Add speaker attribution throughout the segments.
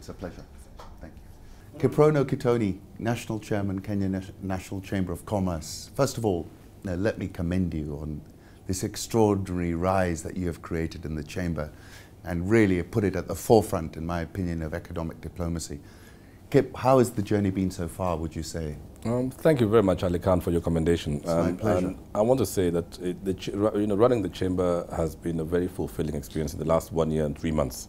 Speaker 1: It's a pleasure. Thank you. Kiprono Kittony, National Chairman, Kenya National Chamber of Commerce. First of all, let me commend you on this extraordinary rise that you have created in the Chamber and really put it at the forefront, in my opinion, of economic diplomacy. Kip, how has the journey been so far, would you say?
Speaker 2: Thank you very much, Ali Khan, for your commendation.
Speaker 1: It's my pleasure.
Speaker 2: I want to say that running the Chamber has been a very fulfilling experience in the last 1 year and 3 months.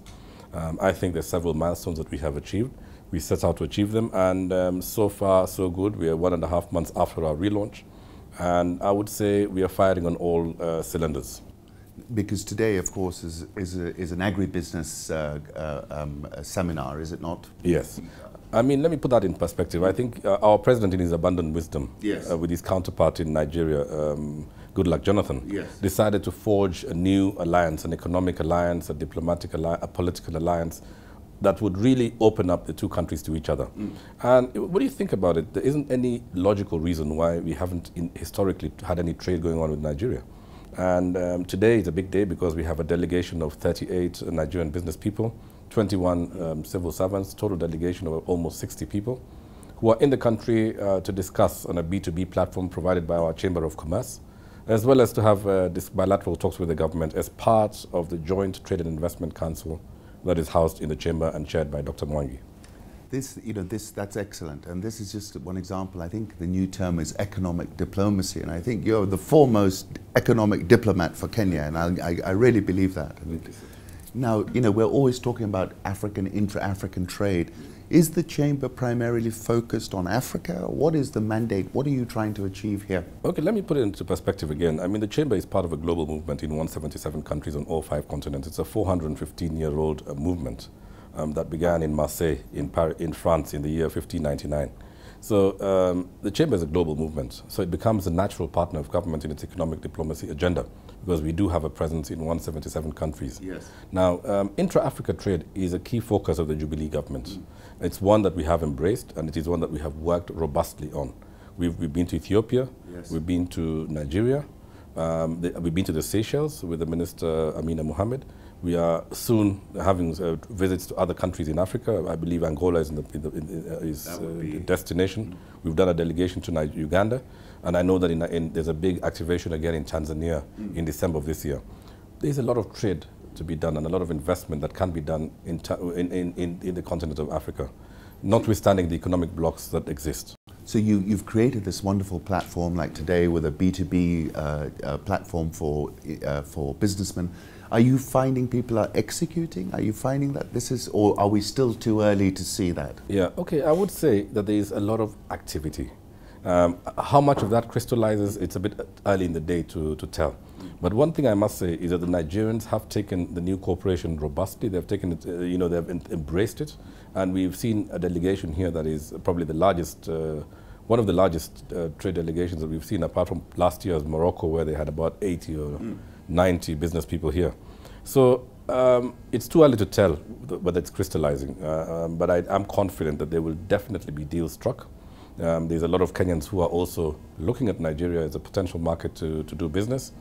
Speaker 2: I think there's several milestones that we have achieved. We set out to achieve them, and so far, so good. We are 1.5 months after our relaunch, and I would say we are firing on all cylinders.
Speaker 1: Because today, of course, is an agribusiness seminar, is it not?
Speaker 2: Yes. I mean, let me put that in perspective. I think our president, in his abundant wisdom,
Speaker 1: yes,
Speaker 2: with his counterpart in Nigeria, Goodluck Jonathan,
Speaker 1: yes,
Speaker 2: decided to forge a new alliance, an economic alliance, a diplomatic alliance, a political alliance that would really open up the two countries to each other. And what do you think about it? There isn't any logical reason why we haven't historically had any trade going on with Nigeria. And today is a big day because we have a delegation of 38 Nigerian business people, 21 civil servants, total delegation of almost 60 people who are in the country to discuss on a B2B platform provided by our Chamber of Commerce, as well as to have this bilateral talks with the government as part of the Joint Trade and Investment Council that is housed in the Chamber and chaired by Dr. Mwangi.
Speaker 1: That's excellent, and this is just one example. I think the new term is economic diplomacy, and I think you're the foremost economic diplomat for Kenya, and I really believe that. Now, we're always talking about intra-African trade. Is the Chamber primarily focused on Africa? What is the mandate? What are you trying to achieve here?
Speaker 2: Okay, let me put it into perspective again. I mean, the Chamber is part of a global movement in 177 countries on all 5 continents. It's a 415-year-old movement that began in Marseille, in France, in the year 1599. So the Chamber is a global movement, so it becomes a natural partner of government in its economic diplomacy agenda, because we do have a presence in 177 countries.
Speaker 1: Yes.
Speaker 2: Now, intra-Africa trade is a key focus of the Jubilee government. It's one that we have embraced, and it is one that we have worked robustly on. We've been to Ethiopia, yes, we've been to Nigeria, we've been to the Seychelles with the Minister Amina Mohammed. We are soon having visits to other countries in Africa. I believe Angola is the destination. We've done a delegation to Uganda, and I know that there's a big activation again in Tanzania in December of this year. There's a lot of trade to be done and a lot of investment that can be done in the continent of Africa, notwithstanding the economic blocks that exist.
Speaker 1: So you've created this wonderful platform like today with a B2B platform for businessmen. Are you finding people are executing? Are you finding that this is, or are we still too early to see that?
Speaker 2: Yeah, okay, I would say that there is a lot of activity. How much of that crystallizes, it's a bit early in the day to tell. But one thing I must say is that the Nigerians have taken the new cooperation robustly. They've taken it, they've embraced it. And we've seen a delegation here that is probably the largest, one of the largest trade delegations that we've seen, apart from last year's Morocco, where they had about 80 or 90 business people here. So it's too early to tell whether it's crystallizing, but I'm confident that there will definitely be deals struck. There's a lot of Kenyans who are also looking at Nigeria as a potential market to do business.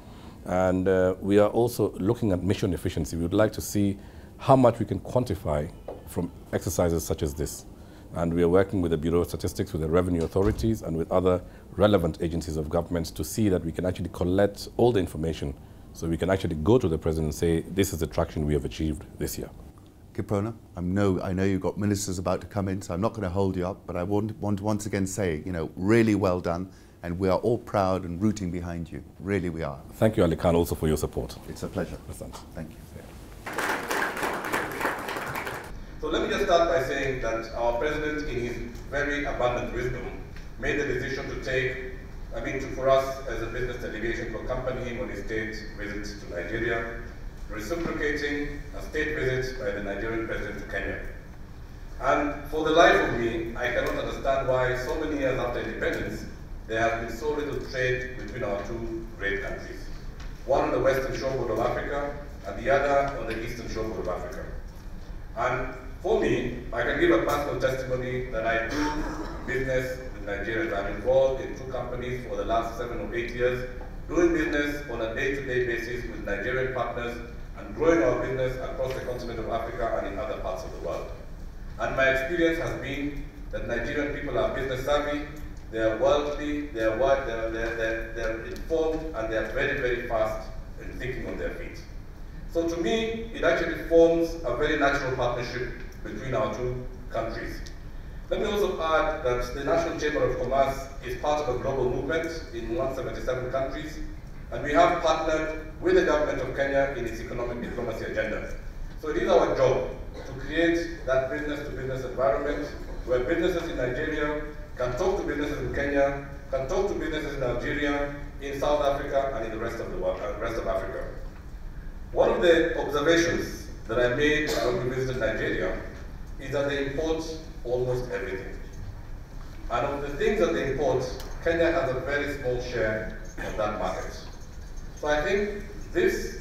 Speaker 2: And we are also looking at mission efficiency. We would like to see how much we can quantify from exercises such as this. And we are working with the Bureau of Statistics, with the revenue authorities, and with other relevant agencies of government to see that we can actually collect all the information so we can actually go to the president and say, this is the traction we have achieved this year.
Speaker 1: Kiprono, I know you've got ministers about to come in, so I'm not going to hold you up, but I want to once again say, really well done, and we are all proud and rooting behind you. Really, we are.
Speaker 2: Thank you, Ali Khan, also for your support.
Speaker 1: It's a pleasure. Thank you.
Speaker 2: So let me just start by saying that our president, in his very abundant wisdom, made the decision to take, for us as a business delegation, to accompany him on his state visit to Nigeria, reciprocating a state visit by the Nigerian president to Kenya. And for the life of me, I cannot understand why so many years after independence, there has been so little trade between our two great countries. One on the western shoreboard of Africa, and the other on the eastern shoreboard of Africa. And for me, I can give a personal testimony that I do business with Nigerians. I'm involved in 2 companies for the last 7 or 8 years, doing business on a day-to-day basis with Nigerian partners and growing our business across the continent of Africa and in other parts of the world. And my experience has been that Nigerian people are business savvy, they are worldly, they are informed, and they are very, very fast in thinking on their feet. So to me, it actually forms a very natural partnership between our two countries. Let me also add that the National Chamber of Commerce is part of a global movement in 177 countries, and we have partnered with the government of Kenya in its economic diplomacy agenda. So it is our job to create that business-to-business environment where businesses in Nigeria can talk to businesses in Kenya, can talk to businesses in Algeria, in South Africa, and in the rest of the world, rest of Africa. One of the observations that I made when we visited Nigeria is that they import almost everything. And of the things that they import, Kenya has a very small share of that market. So I think this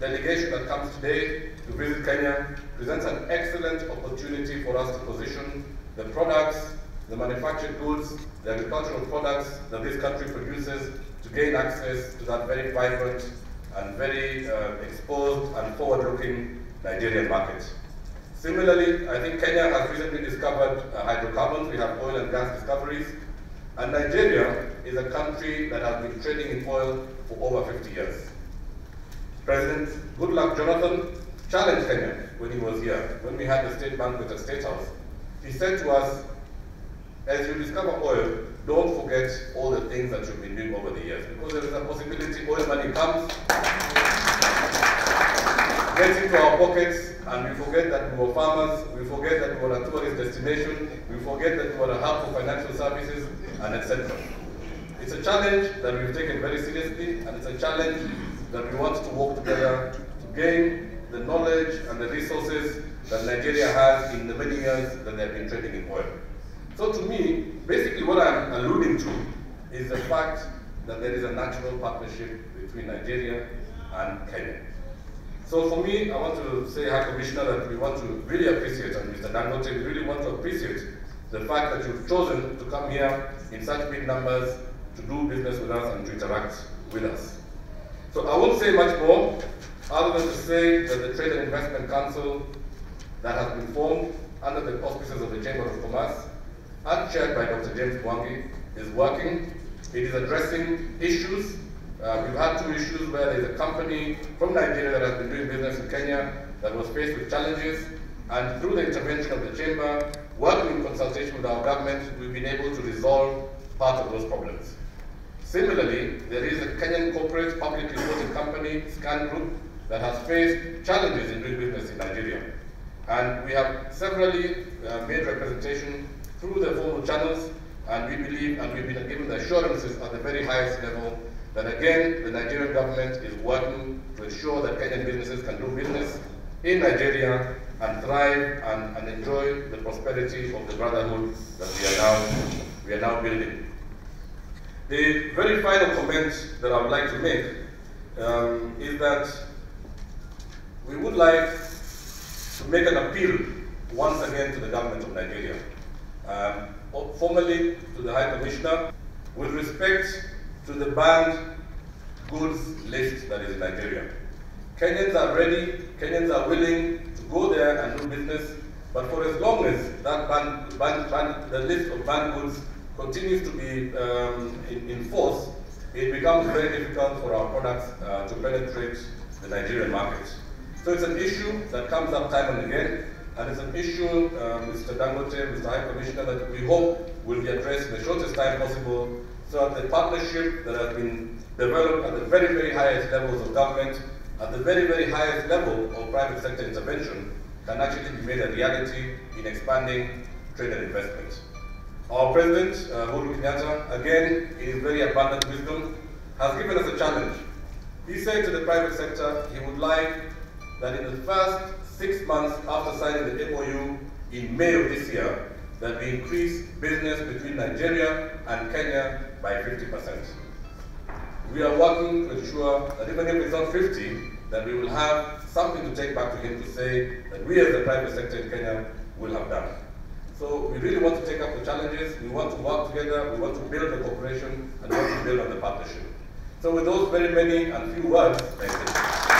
Speaker 2: delegation that comes today to visit Kenya presents an excellent opportunity for us to position the products, the manufactured goods, the agricultural products that this country produces to gain access to that very vibrant and very exposed and forward-looking Nigerian market. Similarly, I think Kenya has recently discovered hydrocarbons. We have oil and gas discoveries. And Nigeria is a country that has been trading in oil for over 50 years. President Goodluck Jonathan challenged Kenya when he was here, when we had the state banquet at State House. He said to us, as you discover oil, don't forget all the things that you've been doing over the years, because there is a possibility oil money comes, gets into our pockets, and we forget that we were farmers, we forget that we were a tourist destination, we forget that we were a hub for financial services, and etc. It's a challenge that we've taken very seriously, and it's a challenge that we want to work together to gain the knowledge and the resources that Nigeria has in the many years that they've been trading in oil. So to me, basically what I'm alluding to is the fact that there is a natural partnership between Nigeria and Kenya. So for me, I want to say, High Commissioner, that we want to really appreciate, and Mr. Dangote, we really want to appreciate the fact that you've chosen to come here in such big numbers to do business with us and to interact with us. So I won't say much more, other than to say that the Trade and Investment Council that has been formed under the auspices of the Chamber of Commerce and chaired by Dr. James Mwangi is working. It is addressing issues. We've had two issues where there's a company from Nigeria that has been doing business in Kenya that was faced with challenges, and through the intervention of the Chamber, working in consultation with our government, we've been able to resolve part of those problems. Similarly, there is a Kenyan corporate publicly reported company, Scan Group, that has faced challenges in doing business in Nigeria. And we have severally made representation through the formal channels, and we believe, and we've been given the assurances at the very highest level, that again, the Nigerian government is working to ensure that Kenyan businesses can do business in Nigeria and thrive and enjoy the prosperity of the brotherhood that we are now building. The very final comment that I would like to make is that we would like to make an appeal once again to the government of Nigeria, formally to the High Commissioner, with respect to the banned goods list that is in Nigeria. Kenyans are ready, Kenyans are willing to go there and do business, but for as long as that the list of banned goods continues to be in force, it becomes very difficult for our products to penetrate the Nigerian market. So it's an issue that comes up time and again, and it's an issue, Mr. Dangote, Mr. High Commissioner, that we hope will be addressed in the shortest time possible, so that the partnership that has been developed at the very, very highest levels of government, at the very, very highest level of private sector intervention, can actually be made a reality in expanding trade and investment. Our President, Uhuru Kenyatta, again, in his very abundant wisdom, has given us a challenge. He said to the private sector he would like that in the first 6 months after signing the MOU in May of this year, that we increase business between Nigeria and Kenya by 50%. We are working to ensure that even if it's not 50, that we will have something to take back to him to say that we as the private sector in Kenya will have done. So we really want to take up the challenges, we want to work together, we want to build the cooperation, and we want to build on the partnership. So with those very many and few words, thank you.